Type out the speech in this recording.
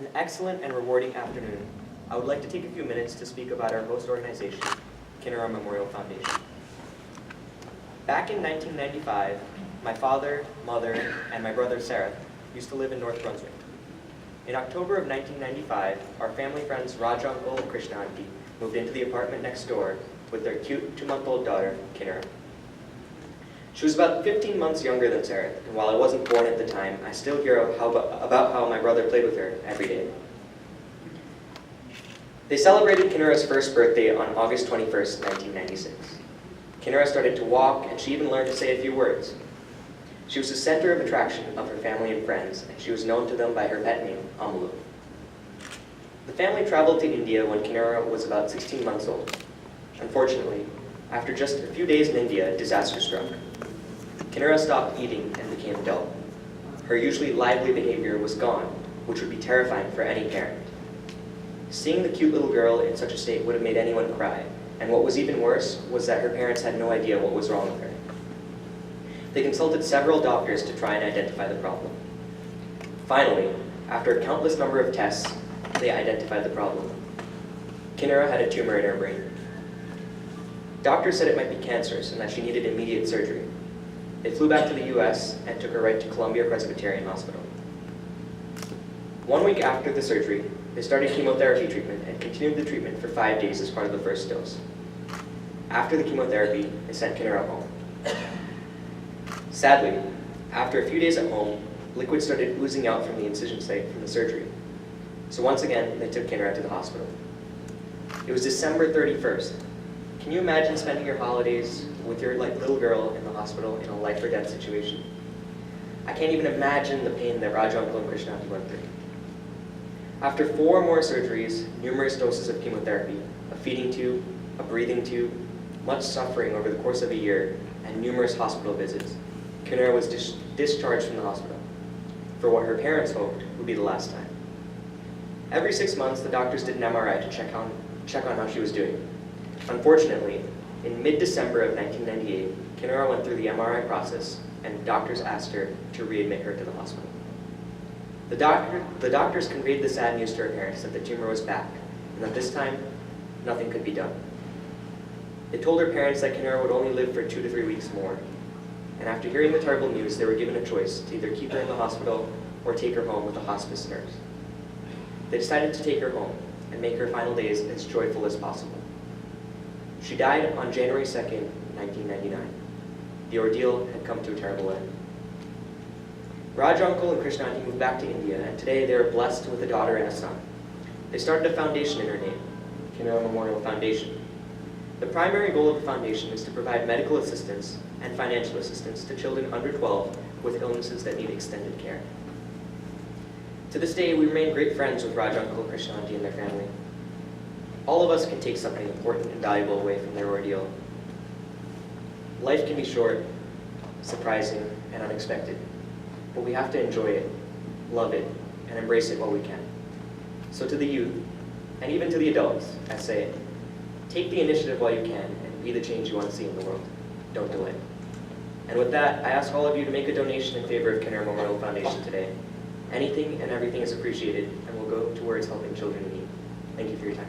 An excellent and rewarding afternoon. I would like to take a few minutes to speak about our host organization, Kinnara Memorial Foundation. Back in 1995, my father, mother, and my brother Sarah used to live in North Brunswick. In October of 1995, our family friends Raj Uncle and Krishna Auntie moved into the apartment next door with their cute 2-month-old daughter, Kinnara. She was about 15 months younger than Sarah, and while I wasn't born at the time, I still hear about how my brother played with her every day. They celebrated Kinnara's first birthday on August 21st, 1996. Kinnara started to walk, and she even learned to say a few words. She was the center of attraction of her family and friends, and she was known to them by her pet name, Amalu. The family traveled to India when Kinnara was about 16 months old. Unfortunately, after just a few days in India, disaster struck. Kinnara stopped eating and became dull. Her usually lively behavior was gone, which would be terrifying for any parent. Seeing the cute little girl in such a state would have made anyone cry, and what was even worse was that her parents had no idea what was wrong with her. They consulted several doctors to try and identify the problem. Finally, after a countless number of tests, they identified the problem. Kinnara had a tumor in her brain. Doctors said it might be cancerous and that she needed immediate surgery. They flew back to the US and took her right to Columbia Presbyterian Hospital. 1 week after the surgery, they started chemotherapy treatment and continued the treatment for 5 days as part of the first dose. After the chemotherapy, they sent Kinnara home. Sadly, after a few days at home, liquid started oozing out from the incision site from the surgery. So once again, they took Kinnara to the hospital. It was December 31st. Can you imagine spending your holidays with your little girl in the hospital in a life or death situation? I can't even imagine the pain that Raj Uncle and Krishna Auntie went through. After 4 more surgeries, numerous doses of chemotherapy, a feeding tube, a breathing tube, much suffering over the course of a year, and numerous hospital visits, Kinnara was discharged from the hospital for what her parents hoped would be the last time. Every 6 months, the doctors did an MRI to check on how she was doing. Unfortunately, in mid-December of 1998, Kinnara went through the MRI process, and doctors asked her to readmit her to the hospital. The doctors conveyed the sad news to her parents that the tumor was back, and that this time, nothing could be done. They told her parents that Kinnara would only live for 2 to 3 weeks more, and after hearing the terrible news, they were given a choice to either keep her in the hospital or take her home with a hospice nurse. They decided to take her home and make her final days as joyful as possible. She died on January 2nd, 1999. The ordeal had come to a terrible end. Raj Uncle and Krishna Auntie moved back to India, and today they are blessed with a daughter and a son. They started a foundation in her name, Kinnara Memorial Foundation. The primary goal of the foundation is to provide medical assistance and financial assistance to children under 12 with illnesses that need extended care. To this day, we remain great friends with Raj Uncle, Krishna Auntie, and their family. All of us can take something important and valuable away from their ordeal. Life can be short, surprising, and unexpected, but we have to enjoy it, love it, and embrace it while we can. So to the youth, and even to the adults, I say, take the initiative while you can and be the change you want to see in the world. Don't delay. And with that, I ask all of you to make a donation in favor of Kinnara Memorial Foundation today. Anything and everything is appreciated and will go towards helping children in need. Thank you for your time.